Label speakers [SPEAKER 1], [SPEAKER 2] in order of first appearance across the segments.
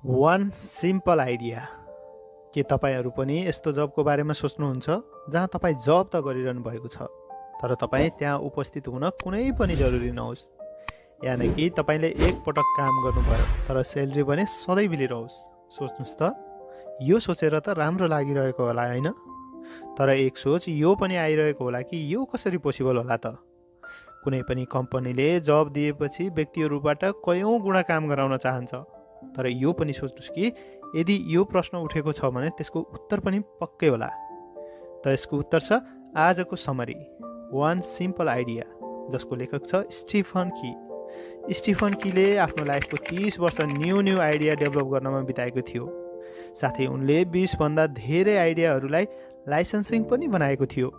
[SPEAKER 1] One simple idea. के तपाईहरू पनि यस्तो जबको बारेमा सोच्नुहुन्छ जहाँ तपाईँ जब त गरिरहनु भएको छ तर तपाईँ त्यहाँ उपस्थित हुन कुनै पनि जरुरी नहोस्, यानि कि तपाईँले एक पटक काम गर्नुभयो तर सेलेरी भने सधैँ मिलिरहोस्। सोच्नुहोस् त, यो सोचेर त राम्रो लागिरहेको होला हैन? तर एक सोच यो पनि आइरहेको होला कि यो कसरी पोसिबल होला त? कुनै पनि कम्पनीले जब दिएपछि व्यक्तिहरूबाट कयौं गुणा काम गराउन चाहन्छ, तर यो पनि सोच्नुहोस् कि यदि यो प्रश्न उठेको छ भने त्यसको उत्तर पनि पक्कै होला। त यसको उत्तर छ आजको समरी, वान सिम्पल आइडिया, जसको लेखक छ स्टिफन की। स्टिफन कीले आफ्नो लाइफको 30 वर्ष न्यू आइडिया डेभलप गर्नमा बिताएको थियो। साथै उनले 20 भन्दा धेरै आइडियाहरूलाई लाइसेन्सिङ पनि बनाएको थियो,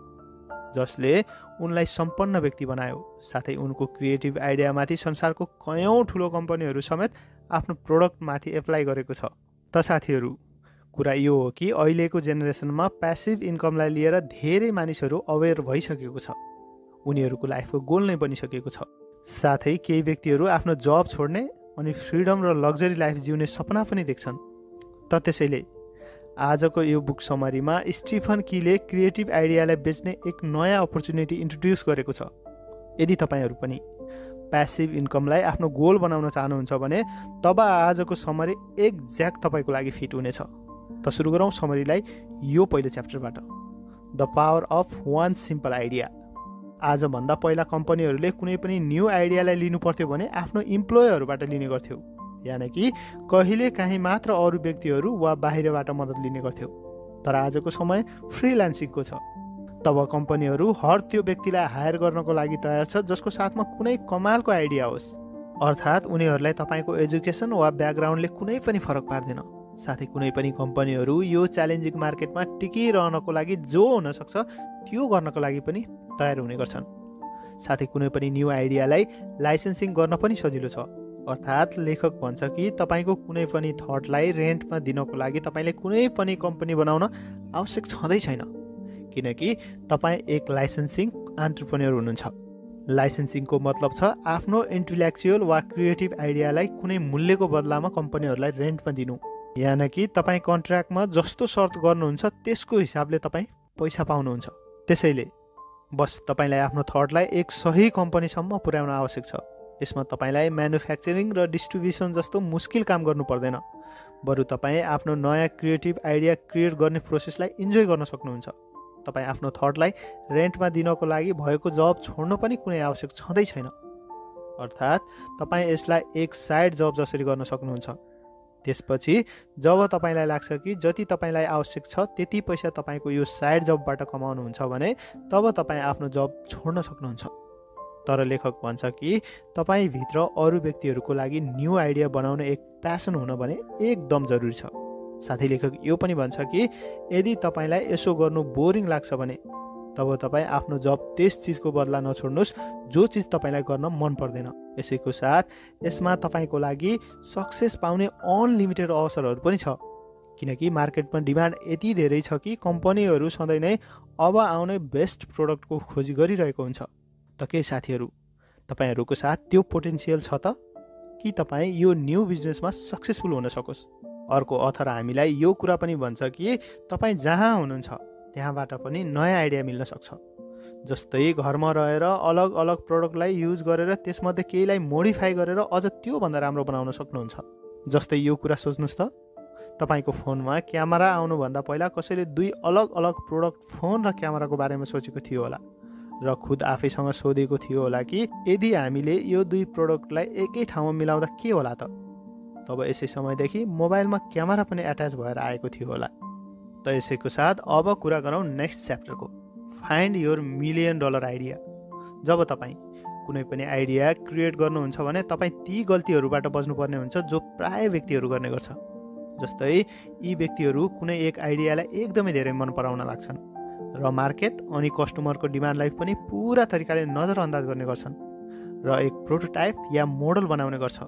[SPEAKER 1] जसले उनलाई सम्पन्न व्यक्ति बनायो। साथै उनको क्रिएटिभ आइडियामाथि संसारको कयौं ठुलो कम्पनीहरू समेत आफ्नो प्रोडक्टमाथि एप्लाई गरेको छ। त साथीहरू, कुरा यो हो कि अहिलेको जेनेरेसनमा प्यासिभ इन्कमलाई लिएर धेरै मानिसहरू अवेर भइसकेको छ। उनीहरूको लाइफको गोल नै बनिसकेको छ। साथै केही व्यक्तिहरू आफ्नो जब छोड्ने अनि फ्रिडम र लग्जरी लाइफ जिउने सपना पनि देख्छन्। त त्यसैले आजको यो बुक समरीमा स्टिफन कीले क्रिएटिभ आइडियालाई बेच्ने एक नयाँ अपर्च्युनिटी इन्ट्रोड्युस गरेको छ। यदि तपाईँहरू पनि प्यासिभ इन्कमलाई आफ्नो गोल बनाउन चाहनुहुन्छ भने तब आजको समरी एक्ज्याक्ट तपाईँको लागि फिट हुनेछ। त सुरु गरौँ समरीलाई यो पहिलो च्याप्टरबाट, the power of one simple idea. आजभन्दा पहिला कम्पनीहरूले कुनै पनि न्यू आइडियालाई लिनु पर्थ्यो भने आफ्नो इम्प्लोयहरूबाट लिने गर्थ्यो, यानि कि कहिले काहीँ मात्र अरू व्यक्तिहरू वा बाहिरबाट मद्दत लिने गर्थ्यो। तर आजको समय फ्रिलान्सिङको छ। तब कम्पनीहरू हर त्यो व्यक्तिलाई हायर गर्नको लागि तयार छ जसको साथमा कुनै कमालको आइडिया होस्। अर्थात् उनीहरूलाई तपाईँको एजुकेसन वा ब्याकग्राउन्डले कुनै पनि फरक पार्दैन। साथै कुनै पनि कम्पनीहरू यो च्यालेन्जिङ मार्केटमा टिकिरहनको लागि जो हुनसक्छ त्यो गर्नको लागि पनि तयार हुने गर्छन्। साथै कुनै पनि न्यू आइडियालाई लाइसेन्सिङ गर्न पनि सजिलो छ। अर्थात् लेखक भन्छ कि तपाईँको कुनै पनि थटलाई रेन्टमा दिनको लागि तपाईँले कुनै पनि कम्पनी बनाउन आवश्यक छँदै छैन, किनकि तपाईँ एक लाइसेन्सिङ एन्टरप्रेन्योर हुनुहुन्छ। लाइसेन्सिङको मतलब छ आफ्नो इन्टेलेक्चुअल वा क्रिएटिभ आइडियालाई कुनै मूल्यको बदलामा कम्पनीहरूलाई रेन्टमा दिनु, यानि कि तपाईँ कन्ट्र्याक्टमा जस्तो सर्त गर्नुहुन्छ त्यसको हिसाबले तपाईँ पैसा पाउनुहुन्छ। त्यसैले बस तपाईँलाई आफ्नो थटलाई एक सही कम्पनीसम्म पुर्याउन आवश्यक छ। यसमा तपाईँलाई म्यानुफ्याक्चरिङ र डिस्ट्रिब्युसन जस्तो मुस्किल काम गर्नु पर्दैन, बरु तपाईँ आफ्नो नयाँ क्रिएटिभ आइडिया क्रिएट गर्ने प्रोसेसलाई इन्जोय गर्न सक्नुहुन्छ। तपाईँ आफ्नो थटलाई रेन्टमा दिनको लागि भएको जब छोड्नु पनि कुनै आवश्यक छँदै छैन। अर्थात् तपाईँ यसलाई एक साइड जब जसरी गर्न सक्नुहुन्छ। त्यसपछि जब तपाईँलाई लाग्छ कि जति तपाईँलाई आवश्यक छ त्यति पैसा तपाईँको यो साइड जबबाट कमाउनुहुन्छ भने तब तपाईँ आफ्नो जब छोड्न सक्नुहुन्छ। तर लेखक भन्छ कि तपाईँभित्र अरू व्यक्तिहरूको लागि न्यू आइडिया बनाउने एक प्यासन हुन भने एकदम जरुरी छ। साथै लेखक यो पनि भन्छ कि यदि तपाईँलाई यसो गर्नु बोरिङ लाग्छ भने तब तपाईँ आफ्नो जब त्यस चिजको बदला नछोड्नुहोस् जो चिज तपाईँलाई गर्न मन पर्दैन। यसैको साथ यसमा तपाईँको लागि सक्सेस पाउने अनलिमिटेड अवसरहरू पनि छ, किनकि मार्केटमा डिमान्ड यति धेरै छ कि कम्पनीहरू सधैँ नै अब आउने बेस्ट प्रोडक्टको खोजी गरिरहेको हुन्छ। त के साथीहरू, तपाईँहरूको साथ त्यो पोटेन्सियल छ त कि तपाईँ यो न्यू बिजनेसमा सक्सेसफुल हुन सकोस्? अर्को अथर हामीलाई यो कुरा पनि भन्छ कि तपाईँ जहाँ हुनुहुन्छ त्यहाँबाट पनि नयाँ आइडिया मिल्न सक्छ। जस्तै घरमा रहेर अलग अलग प्रोडक्टलाई युज गरेर त्यसमध्ये केहीलाई मोडिफाई गरेर अझ त्योभन्दा राम्रो बनाउन सक्नुहुन्छ। जस्तै यो कुरा सोच्नुहोस् त, तपाईँको फोनमा क्यामेरा आउनुभन्दा पहिला कसैले 2 अलग अलग प्रोडक्ट फोन र क्यामेराको बारेमा सोचेको थियो होला र खुद आफैसँग सोधेको थियो होला कि यदि हामीले यो 2 प्रोडक्टलाई एकै ठाउँमा मिलाउँदा के होला त? तब यसै समयदेखि मोबाइलमा क्यामेरा पनि एट्याच भएर आएको थियो होला। त यसैको साथ अब कुरा गरौँ नेक्स्ट च्याप्टरको, फाइन्ड योर $1 मिलियन आइडिया। जब तपाईँ कुनै पनि आइडिया क्रिएट गर्नुहुन्छ भने तपाईँ ती गल्तीहरूबाट बच्नुपर्ने हुन्छ जो प्राय व्यक्तिहरू गर्ने गर्छ। जस्तै यी व्यक्तिहरू कुनै एक आइडियालाई एकदमै धेरै मन पराउन लाग्छन् र मार्केट अनि कस्टमरको डिमान्डलाई पनि पुरा तरिकाले नजरअन्दाज गर्ने गर्छन् र एक प्रोटोटाइप या मोडल बनाउने गर्छ।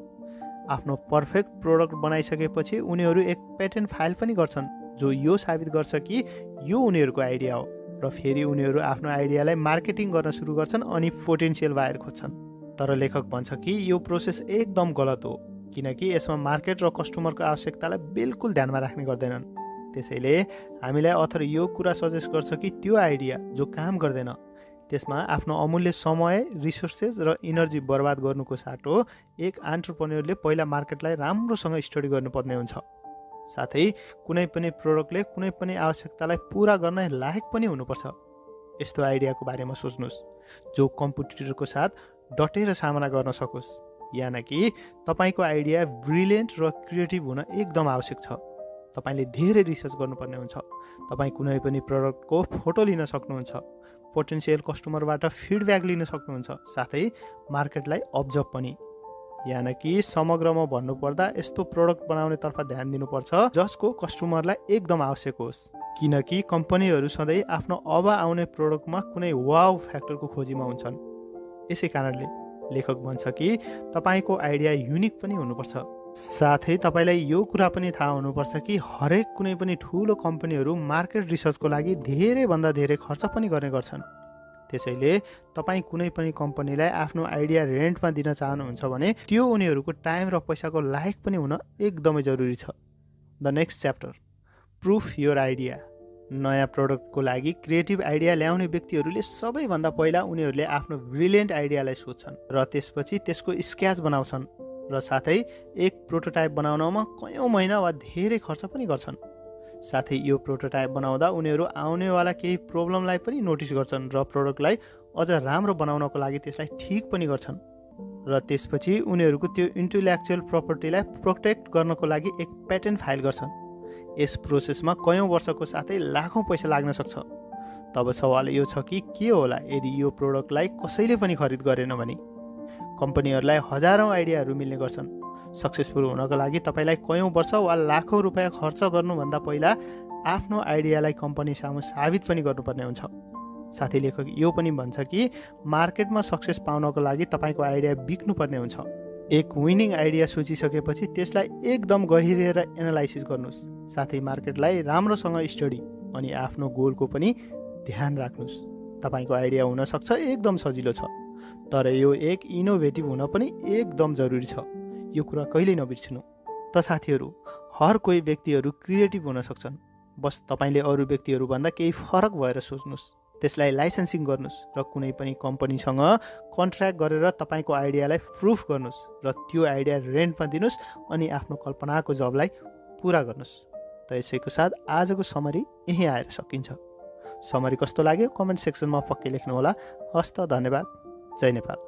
[SPEAKER 1] आफ्नो पर्फेक्ट प्रोडक्ट बनाइसकेपछि उनीहरू एक पेटेन्ट फाइल पनि गर्छन् जो यो साबित गर्छ कि यो उनीहरूको आइडिया हो र फेरि उनीहरू आफ्नो आइडियालाई मार्केटिङ गर्न सुरु गर्छन् अनि पोटेन्सियल बायर खोज्छन्। तर लेखक भन्छ कि यो प्रोसेस एकदम गलत हो, किनकि यसमा मार्केट र कस्टमरको आवश्यकतालाई बिल्कुल ध्यानमा राख्ने गर्दैनन्। त्यसैले हामीलाई अथर यो कुरा सजेस्ट गर्छ कि त्यो आइडिया जो काम गर्दैन त्यसमा आफ्नो अमूल्य समय, रिसोर्सेस र इनर्जी बर्बाद गर्नुको साटो एक एन्टरप्रेन्योरले पहिला मार्केटलाई राम्रोसँग स्टडी गर्नुपर्ने हुन्छ। साथै कुनै पनि प्रोडक्टले कुनै पनि आवश्यकतालाई पुरा गर्न लायक पनि हुनुपर्छ। यस्तो आइडियाको बारेमा सोच्नुहोस् जो कम्पिटिटरको साथ डटेर सामना गर्न सकोस्। यानि कि तपाईँको आइडिया ब्रिलियन्ट र क्रिएटिभ हुन एकदम आवश्यक छ। तपाईँले धेरै रिसर्च गर्नुपर्ने हुन्छ। तपाईँ कुनै पनि प्रोडक्टको फोटो लिन सक्नुहुन्छ, पोटेन्सियल कस्टमरबाट फिडब्याक लिन सक्नुहुन्छ, साथै मार्केटलाई अब्जर्भ पनि। यानि कि समग्रमा भन्नुपर्दा यस्तो प्रोडक्ट बनाउने तर्फ ध्यान दिनुपर्छ जसको कस्टमरलाई एकदम आवश्यक होस्। किनकि कम्पनीहरू सधैँ आफ्नो अब आउने प्रोडक्टमा कुनै वाउ फ्याक्टरको खोजीमा हुन्छन्। यसै कारणले लेखक भन्छ कि तपाईँको आइडिया युनिक पनि हुनुपर्छ। साथै तपाईँलाई यो कुरा पनि थाहा हुनुपर्छ कि हरेक कुनै पनि ठुलो कम्पनीहरू मार्केट रिसर्चको लागि धेरैभन्दा धेरै खर्च पनि गर्ने गर्छन्। त्यसैले तपाईँ कुनै पनि कम्पनीलाई आफ्नो आइडिया रेन्टमा दिन चाहनुहुन्छ भने त्यो उनीहरूको टाइम र पैसाको लायक पनि हुन एकदमै जरुरी छ। The next chapter, proof your idea. नयाँ प्रोडक्टको लागि क्रिएटिभ आइडिया ल्याउने व्यक्तिहरूले सबैभन्दा पहिला उनीहरूले आफ्नो ब्रिलियन्ट आइडियालाई सोध्छन् र त्यसपछि त्यसको स्केच बनाउँछन् र साथै एक प्रोटोटाइप बनाउनमा कयौँ महिना वा धेरै खर्च पनि गर्छन्। साथै यो प्रोटोटाइप बनाउँदा उनीहरू आउनेवाला केही प्रब्लमलाई पनि नोटिस गर्छन् र प्रोडक्टलाई अझ राम्रो बनाउनको लागि त्यसलाई ठिक पनि गर्छन् र त्यसपछि उनीहरूको त्यो इन्टेलेक्चुअल प्रपर्टीलाई प्रोटेक्ट गर्नको लागि एक पेटेन्ट फाइल गर्छन्। यस प्रोसेसमा कयौँ वर्षको साथै लाखौँ पैसा लाग्न सक्छ। तब सवाल यो छ कि के होला यदि यो प्रोडक्टलाई कसैले पनि खरिद गरेन भने? कम्पनीहरूलाई हजारौँ आइडियाहरू मिल्ने गर्छन्। सक्सेसफुल हुनको लागि तपाईँलाई कयौँ वर्ष वा लाखौँ रुपियाँ खर्च गर्नुभन्दा पहिला आफ्नो आइडियालाई कम्पनी सामु साबित पनि गर्नुपर्ने हुन्छ। साथै लेखक यो पनि भन्छ कि मार्केटमा सक्सेस पाउनको लागि तपाईँको आइडिया बिक्नुपर्ने हुन्छ। एक विनिङ आइडिया सोचिसकेपछि त्यसलाई एकदम गहिरिएर एनालाइसिस गर्नुहोस्। साथै मार्केटलाई राम्रोसँग स्टडी अनि आफ्नो गोलको पनि ध्यान राख्नुहोस्। तपाईँको आइडिया हुनसक्छ एकदम सजिलो छ, तर यो एक इनोभेटिभ हुन पनि एकदम जरुरी छ। यो कुरा कहिल्यै नबिर्सिनु। त साथीहरू, हर कोही व्यक्तिहरू क्रिएटिभ हुन सक्छन्। बस तपाईँले अरू व्यक्तिहरूभन्दा केही फरक भएर सोच्नुहोस्, त्यसलाई लाइसेन्सिङ गर्नुहोस् र कुनै पनि कम्पनीसँग कन्ट्र्याक्ट गरेर तपाईँको आइडियालाई प्रुफ गर्नुहोस् र त्यो आइडिया रेन्टमा दिनुहोस् अनि आफ्नो कल्पनाको जबलाई पुरा गर्नुहोस्। त यसैको साथ आजको समरी यहीँ आएर सकिन्छ। समरी कस्तो लाग्यो कमेन्ट सेक्सनमा पक्कै लेख्नुहोला। हस्त, धन्यवाद। जय नेपाल।